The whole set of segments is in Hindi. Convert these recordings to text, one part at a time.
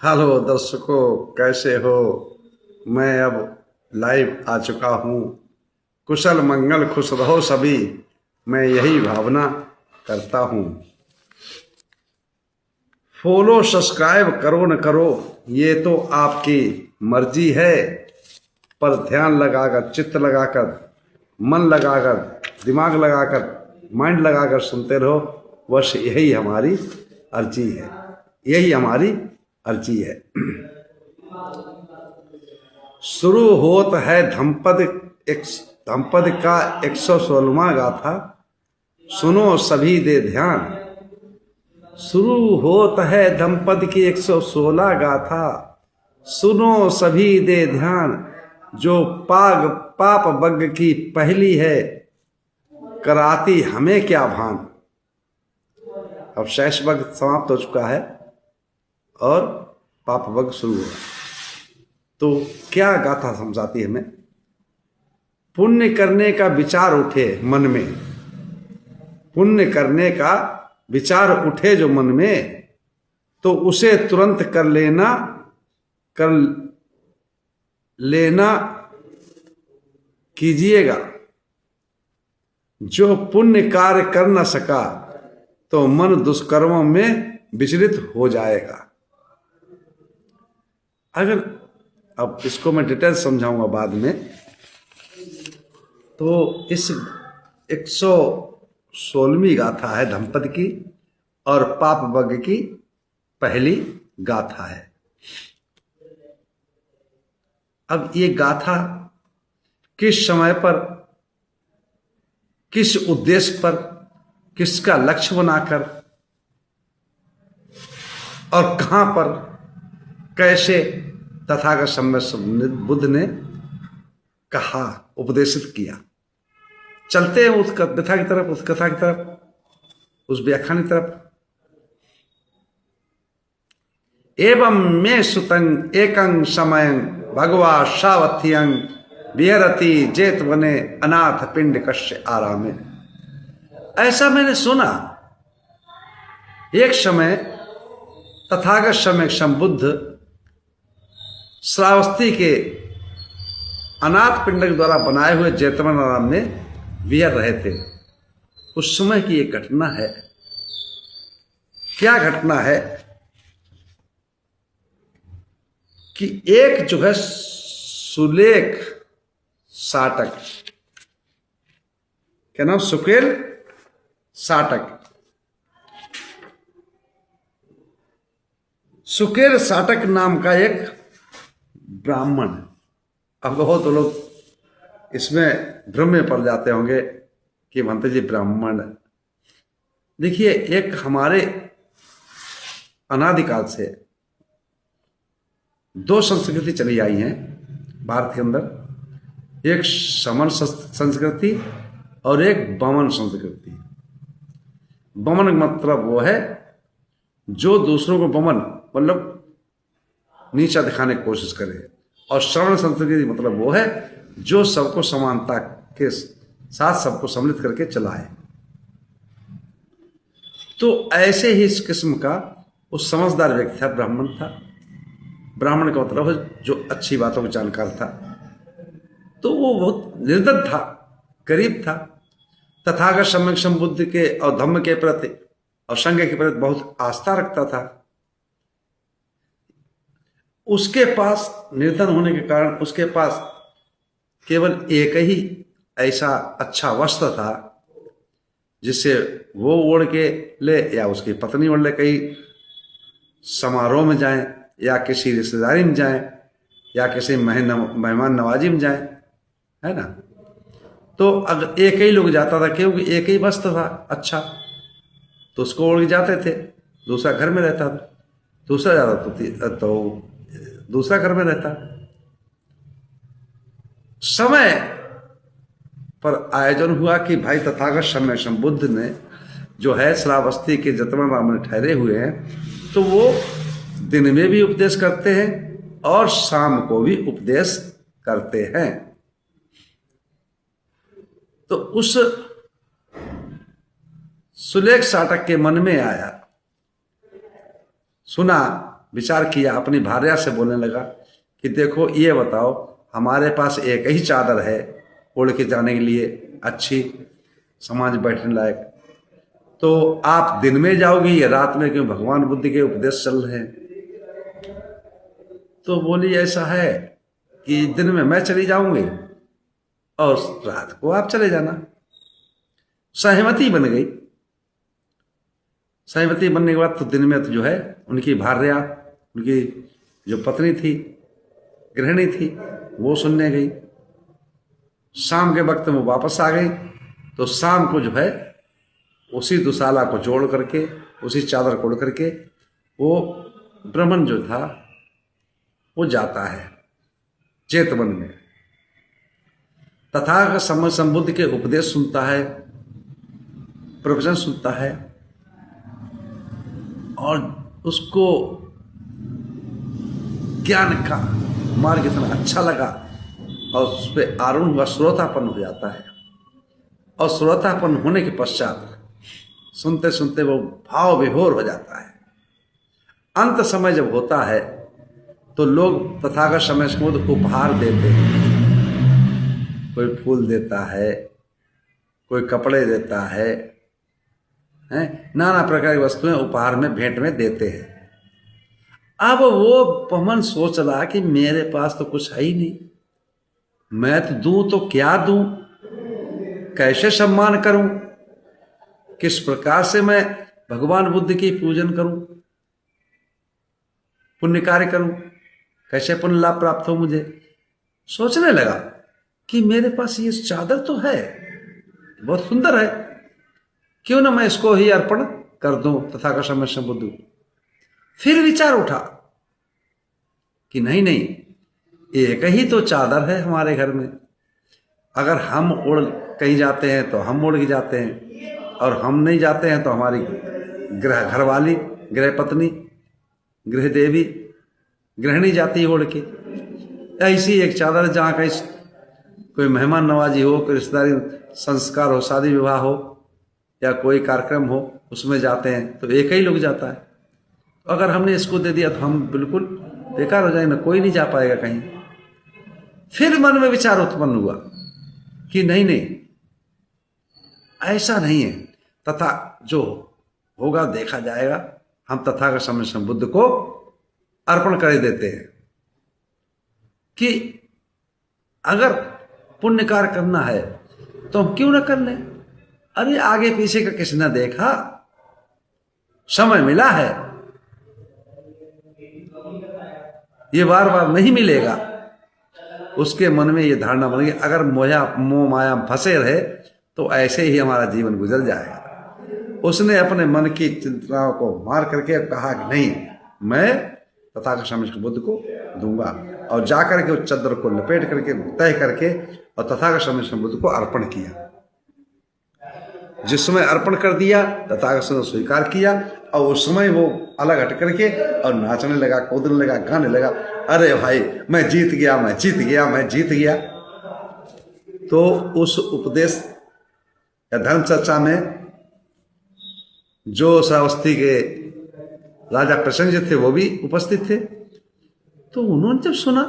हेलो दर्शकों, कैसे हो। मैं अब लाइव आ चुका हूँ। कुशल मंगल खुश रहो सभी, मैं यही भावना करता हूँ। फॉलो सब्सक्राइब करो न करो ये तो आपकी मर्जी है, पर ध्यान लगाकर, चित्त लगाकर, मन लगाकर, दिमाग लगाकर, माइंड लगाकर सुनते रहो। बस यही हमारी अर्जी है, यही हमारी अर्जी है। शुरू होत है धम्पद का 116वां गाथा। सुनो सभी दे ध्यान। शुरू होत है धम्पद की 116 गाथा। सुनो सभी दे ध्यान। जो पाप बग की पहली है, कराती हमें क्या भान। अब शेष बग समाप्त हो चुका है और पाप बग शुरू हुआ। तो क्या गाथा समझाती है हमें। पुण्य करने का विचार उठे मन में, पुण्य करने का विचार उठे जो मन में, तो उसे तुरंत कर लेना कीजिएगा। जो पुण्य कार्य कर न सका तो मन दुष्कर्मों में विचलित हो जाएगा। अगर अब इसको मैं डिटेल समझाऊंगा बाद में। तो इस 116वीं गाथा है धम्पद की और पाप बग की पहली गाथा है। अब ये गाथा किस समय पर, किस उद्देश्य पर, किसका लक्ष्य बनाकर और कहां पर, कैसे तथागत समय बुद्ध ने कहा, उपदेशित किया। चलते हैं उस कथा की तरफ, उस कथा की तरफ, उस व्याख्यान की तरफ। एवं मे सुतंग एकं समयं भगवा सावथियं विहरति जेत वने अनाथ पिंड कश्य आरामे। ऐसा मैंने सुना, एक समय तथागत समय संबुद्ध श्रावस्ती के अनाथ पिंड के द्वारा बनाए हुए जेतवन आराम में विहर रहे थे। उस समय की एक घटना है। क्या घटना है कि एक जो है सुलेख साटक, क्या नाम, सुकेल साटक, सुकेल साटक नाम का एक ब्राह्मण। अब बहुत लोग इसमें भ्रम में पड़ जाते होंगे कि भंते जी ब्राह्मण। देखिए, एक हमारे अनादिकाल से दो संस्कृति चली आई हैं भारत के अंदर। एक समन संस्कृति और एक बमन संस्कृति। बमन मतलब वो है जो दूसरों को बमन मतलब नीचा दिखाने की कोशिश करे, और श्रवण संस्कृति मतलब वो है जो सबको समानता के साथ सबको सम्मिलित करके चलाए। तो ऐसे ही इस किस्म का उस समझदार व्यक्ति था, ब्राह्मण था। ब्राह्मण का मतलब है जो अच्छी बातों को जानकार था। तो वो बहुत निर्धन था, गरीब था। तथागत सम्यक संबुद्ध के और धम्म के प्रति और संघ के प्रति बहुत आस्था रखता था। उसके पास निर्धन होने के कारण उसके पास केवल एक ही ऐसा अच्छा वस्त्र था जिससे वो ओढ़ के ले या उसकी पत्नी ओढ़ ले, कहीं समारोह में जाएं या किसी रिश्तेदारी में जाएं या किसी मेहमान नवाजी में जाएं, है ना। तो अगर एक ही लोग जाता था, क्योंकि एक ही वस्त्र था अच्छा, तो उसको ओढ़ के जाते थे। दूसरा घर में रहता था, दूसरा जाता तो दूसरा घर में रहता। समय पर आयोजन हुआ कि भाई तथागत समय संबुद्ध ने जो है श्रावस्ती के जतवन राम में ठहरे हुए हैं, तो वो दिन में भी उपदेश करते हैं और शाम को भी उपदेश करते हैं। तो उस सुलेख साटक के मन में आया, सुना विचार किया, अपनी भार्या से बोलने लगा कि देखो ये बताओ, हमारे पास एक ही चादर है ओढ़ के जाने के लिए, अच्छी समाज बैठने लायक, तो आप दिन में जाओगी या रात में, क्यों भगवान बुद्ध के उपदेश चल रहे हैं। तो बोली ऐसा है कि दिन में मैं चली जाऊंगी और रात को आप चले जाना। सहमति बन गई। सहमति बनने के बाद तो दिन में तो जो है उनकी भार्या, उनकी जो पत्नी थी, गृहिणी थी, वो सुनने गई। शाम के वक्त में वो वापस आ गई, तो शाम को जो है उसी दुशाला को जोड़ करके, उसी चादर को ओढ़ करके वो ब्राह्मण जो था वो जाता है चेतवन में, तथागत संबुद्ध के उपदेश सुनता है, प्रवचन सुनता है, और उसको ज्ञान का मार्ग इतना अच्छा लगा और उस पर आरूढ़ हुआ, श्रोतापन हो जाता है। और श्रोतापन होने के पश्चात सुनते सुनते वो भाव विभोर हो जाता है। अंत समय जब होता है तो लोग तथागत समय को उपहार देते हैं। कोई फूल देता है, कोई कपड़े देता है, नाना प्रकार की वस्तुएं उपहार में, भेंट में देते हैं। अब वो पवन सोच रहा कि मेरे पास तो कुछ है ही नहीं, मैं तो दूं तो क्या दूं, कैसे सम्मान करूं, किस प्रकार से मैं भगवान बुद्ध की पूजन करूं, पुण्य कार्य करूं, कैसे पुण्य लाभ प्राप्त हो मुझे। सोचने लगा कि मेरे पास ये चादर तो है, बहुत सुंदर है, क्यों ना मैं इसको ही अर्पण कर दूं तथागत समय संबुद्ध। फिर विचार उठा कि नहीं नहीं, एक ही तो चादर है हमारे घर में, अगर हम ओढ़ कहीं जाते हैं तो हम ओढ़ के जाते हैं, और हम नहीं जाते हैं तो हमारी घरवाली, गृह पत्नी, गृह देवी, गृहिणी जाती है ओढ़ के। ऐसी एक चादर जहाँ कहीं कोई मेहमान नवाजी हो, कोई रिश्तेदारी संस्कार हो, शादी विवाह हो या कोई कार्यक्रम हो, उसमें जाते हैं तो एक ही लोग जाता है। अगर हमने इसको दे दिया तो हम बिल्कुल बेकार हो जाएंगे, कोई नहीं जा पाएगा कहीं। फिर मन में विचार उत्पन्न हुआ कि नहीं नहीं, ऐसा नहीं है, तथा जो होगा देखा जाएगा, हम तथागत समय संबुद्ध को अर्पण कर देते हैं कि अगर पुण्य कार्य करना है तो हम क्यों ना कर लें। अरे आगे पीछे का किसी ने देखा, समय मिला है, ये बार बार नहीं मिलेगा। उसके मन में ये धारणा बन गई, अगर मोह माया फंसे रहे तो ऐसे ही हमारा जीवन गुजर जाएगा। उसने अपने मन की चिंताओं को मार करके कहा कि नहीं, मैं तथागत समय बुद्ध को दूंगा, और जाकर के उस चद्दर को लपेट करके तय करके और तथागत समय बुद्ध को अर्पण किया। जिस समय अर्पण कर दिया, तथागत समय स्वीकार किया, और उस समय वो अलग हट करके और नाचने लगा, कूदने लगा, गाने लगा, अरे भाई मैं जीत गया, मैं जीत गया, मैं जीत गया। तो उस उपदेश या धर्म चर्चा में जो श्रावस्ती के राजा प्रसन्न थे वो भी उपस्थित थे। तो उन्होंने जब सुना,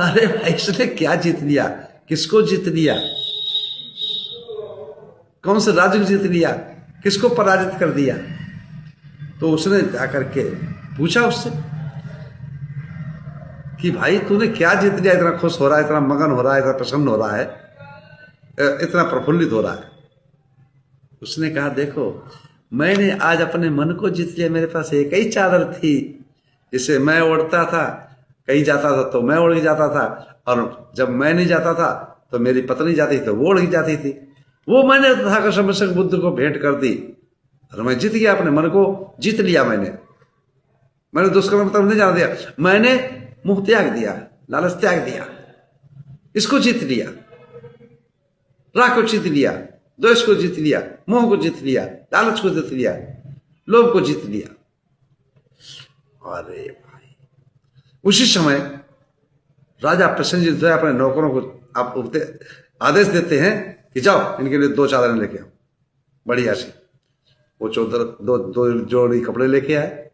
अरे भाई इसने क्या जीत लिया, किसको जीत लिया, कौन से राज्य को जीत लिया, किसको पराजित कर दिया, तो उसने जाकर के पूछा उससे कि भाई तूने क्या जीत लिया, इतना खुश हो रहा है, इतना मगन हो रहा है, इतना प्रसन्न हो रहा है, इतना प्रफुल्लित हो रहा है। उसने कहा देखो, मैंने आज अपने मन को जीत लिया। मेरे पास एक ही चादर थी जिसे मैं ओढ़ता था, कहीं जाता था तो मैं ओढ़ के जाता था, और जब मैं नहीं जाता था तो मेरी पत्नी जाती थी तो वो ओढ़ के जाती थी। वो मैंने तथागत समय बुद्ध को भेंट कर दी और मैं जीत गया, अपने मन को जीत लिया। मैंने दुष्कर्म तरफ नहीं जाने दिया, मैंने मुंह त्याग दिया, लालच त्याग दिया, इसको जीत लिया, राग को जीत लिया, द्वेष को जीत लिया, मोह को जीत लिया, लालच को जीत लिया, लोभ को जीत लिया। अरे भाई, उसी समय राजा प्रसन्न जी अपने नौकरों को आप आदेश देते हैं कि जाओ इनके लिए 2 चादरें लेके आओ बढ़िया सी। वो दो जोड़ी कपड़े लेके आए,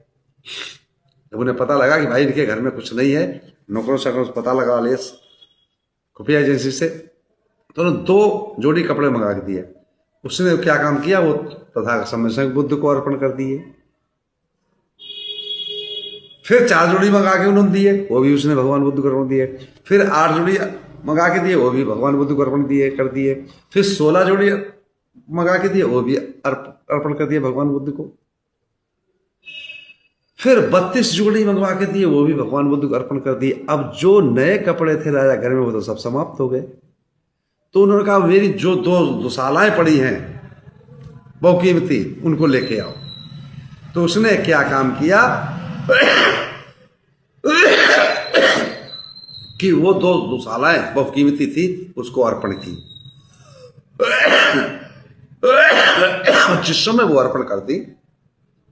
जब उन्हें पता लगा कि भाई इनके घर में कुछ नहीं है, नौकरों से पता लगा ले खुफिया एजेंसी से, तो उन्होंने 2 जोड़ी कपड़े मंगा के दिए। उसने क्या काम किया, वो तथागत समय बुद्ध को अर्पण कर दिए। फिर 4 जोड़ी मंगा के उन्होंने दिए, वो भी उसने भगवान बुद्ध को अर्पण दिए। फिर 8 जोड़ी मंगा के दिए, वो भी भगवान बुद्ध को अर्पण दिए कर दिए। फिर 16 जोड़ी मंगा के दिए, वो भी अर्पण कर दिए भगवान बुद्ध को। फिर 32 जोड़ी मंगवा के दिए, वो भी भगवान बुद्ध को अर्पण कर दिए। अब जो नए कपड़े थे राजा घर में, वो तो सब समाप्त हो गए। तो उन्होंने कहा मेरी जो 2 दुशालाएं पड़ी हैं बहुकीमती, उनको लेके आओ। तो उसने क्या काम किया कि वो 2 दुशालाएं बहुकीमती थी, उसको अर्पण की। जिस समय वो अर्पण कर दी,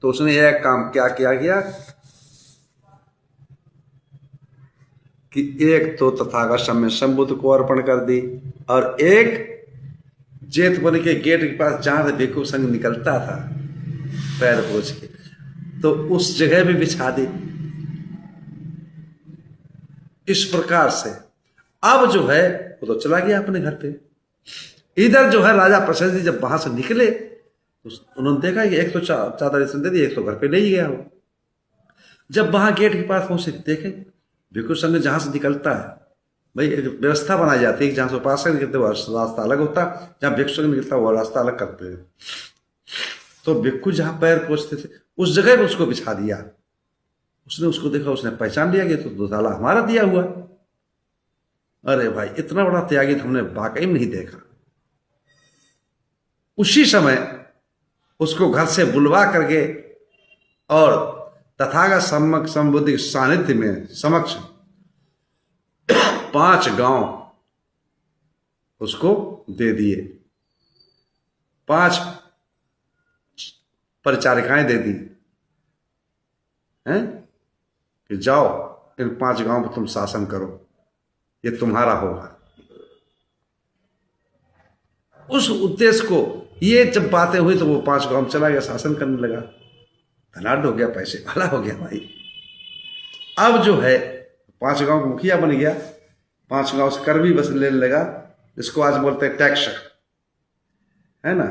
तो उसने यह काम क्या किया गया कि एक तो तथागत समय संबुद्ध को अर्पण कर दी, और एक जेतपुरी के गेट के पास जहां से भिक्षु संघ निकलता था पैर पोछ के, तो उस जगह भी बिछा दी। इस प्रकार से अब जो है वो तो चला गया अपने घर पे। इधर जो है राजा प्रसन्न जी जब वहां से निकले, तो उन्होंने देखा कि एक तो चादर इसने दे दी, एक तो घर पे ले ही गया वो। जब वहां गेट के पास पहुंचे, देखे भिक्षु संघ जहां से निकलता है, भाई एक व्यवस्था बनाई जाती है कि जहां से उपासक निकलते वो रास्ता अलग होता, जहां भिक्षु संघ निकलता वो रास्ता अलग करते हैं। तो भिक्षु जहां पैर पहुंचते थे उस जगह पर उसको बिछा दिया। उसने उसको देखा, उसने पहचान लिया कि तो दुशाला हमारा दिया हुआ। अरे भाई, इतना बड़ा त्यागी तो हमने वाकई में नहीं देखा। उसी समय उसको घर से बुलवा करके और तथागत संबुद्ध के सानिध्य में समक्ष 5 गांव उसको दे दिए, 5 परिचारिकाएं दे दी हैं कि जाओ इन 5 गांव पर तुम शासन करो, ये तुम्हारा होगा। उस उद्देश्य को, ये जब बातें हुई तो वो 5 गांव में चला गया, शासन करने लगा, धनाढ़ हो गया, पैसे वाला हो गया भाई। अब जो है 5 गांव का मुखिया बन गया, 5 गांव से कर भी बस लेने लगा, इसको आज बोलते हैं टैक्स, है ना।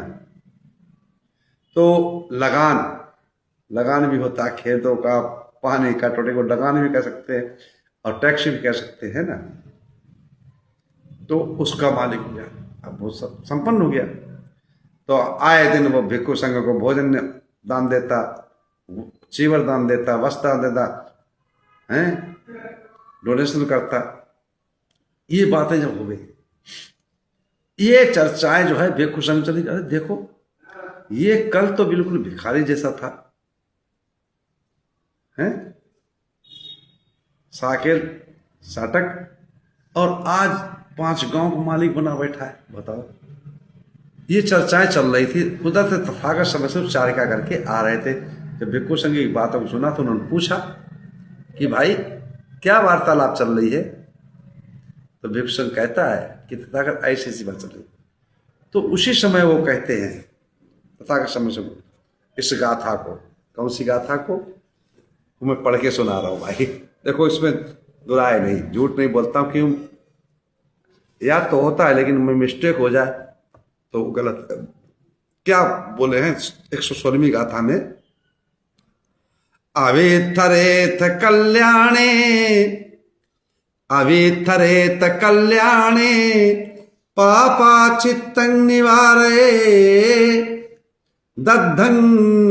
तो लगान भी होता है खेतों का, पानी का, टोटे को लगान भी कह सकते हैं और टैक्स भी कह सकते हैं ना। तो उसका मालिक हो गया, अब वो सब संपन्न हो गया। तो आए दिन वो भिक्षु संघ को भोजन दान देता, चीवर दान देता, वस्त्र दान देता है, डोनेशन करता। ये बातें जब हो गई, ये चर्चाएं जो है भिक्षु संघ चली, अरे देखो ये कल तो बिल्कुल भिखारी जैसा था, हैं, साकेर साटक, और आज 5 गांव का मालिक बना बैठा है, बताओ। ये चर्चाएं चल रही थी। उधर से तथागत समय से चारिका करके आ रहे थे। जब भिक्षु संघ की बातों को सुना तो उन्होंने पूछा कि भाई क्या वार्तालाप चल रही है। तो भिक्षु संघ कहता है कि तथागत ऐसी ऐसी बात चल रही। तो उसी समय वो कहते हैं तथागत समय से इस गाथा को, कौन सी गाथा को, मैं पढ़ के सुना रहा हूं भाई। देखो इसमें दुराय नहीं, झूठ नहीं बोलता हूं, क्यों याद तो होता है लेकिन मैं मिस्टेक हो जाए तो गलत। क्या बोले हैं 116वीं गाथा में, अवेथरेथ कल्याणे, अवेथरेथ कल्याणे पापा चित्तं निवारये, दद्धं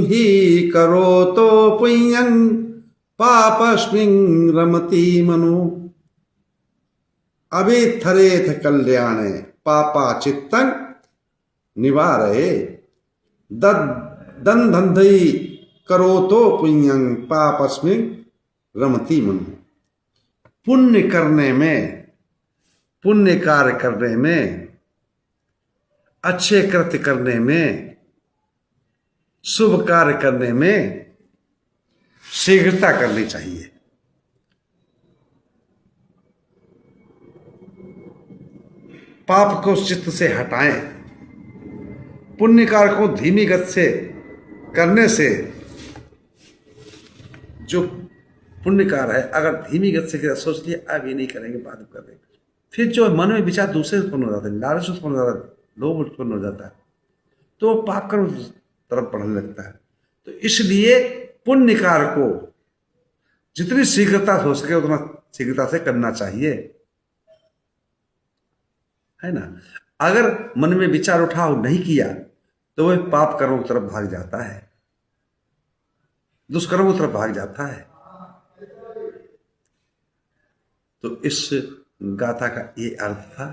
हि करोतो पुण्यं पापस्मिन् रमति मनो। अवेथरेथ कल्याणे पापा चित्तं निवारये, दद्धं करोतो पुण्यं पापस्मिन् रमति मनो। पुण्य करने में, पुण्य कार्य करने में, अच्छे कृत्य करने में, शुभ कार्य करने में शीघ्रता करनी चाहिए। पाप को चित्त से हटाएं। पुण्य कार्य को धीमी गति से करने से जो पुण्य कार्य है, अगर धीमी गति से सोच लिया अब ये नहीं करेंगे बाद में करेंगे, फिर जो मन में विचार दूसरे उत्पन्न हो जाते हैं, लालच उत्पन्न हो जाता है, लोभ उत्पन्न हो जाता है, तो पाप कर्म तरफ बढ़ने लगता है। तो इसलिए पुण्य कार्य को जितनी शीघ्रता हो सके उतना शीघ्रता से करना चाहिए, है ना। अगर मन में विचार उठा और नहीं किया तो वह पाप कर्मों की तरफ भाग जाता है, दुष्कर्मों की तरफ भाग जाता है। तो इस गाथा का ये अर्थ था,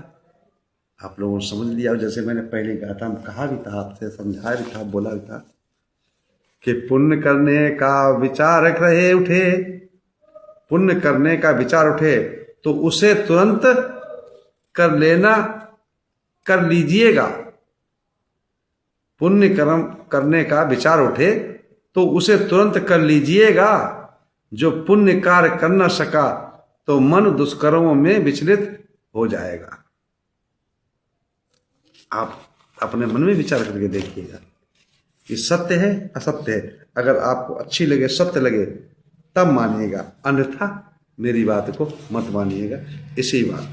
आप लोगों ने समझ लिया। जैसे मैंने पहले गाथा में कहा भी था, आपसे समझाया भी था, बोला भी था कि पुण्य करने का विचार रहे उठे, पुण्य करने का विचार उठे तो उसे तुरंत कर लेना, कर लीजिएगा। पुण्य कर्म करने का विचार उठे तो उसे तुरंत कर लीजिएगा। जो पुण्य कार्य कर न सका तो मन दुष्कर्मों में विचलित हो जाएगा। आप अपने मन में विचार करके देखिएगा कि सत्य है असत्य है। अगर आपको अच्छी लगे, सत्य लगे, तब मानिएगा, अन्यथा मेरी बात को मत मानिएगा। इसी बात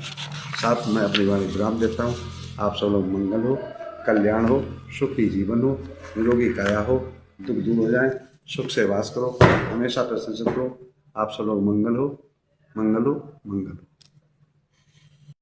साथ मैं अपनी वाणी विराम देता हूँ। आप सब लोग मंगल हो, कल्याण हो, सुखी जीवन हो, निरोगी काया हो, दुख दूर हो जाए, सुख से वास करो, हमेशा प्रसन्नचित्त रहो। आप सब लोग मंगल हो, मंगल हो, मंगल हो।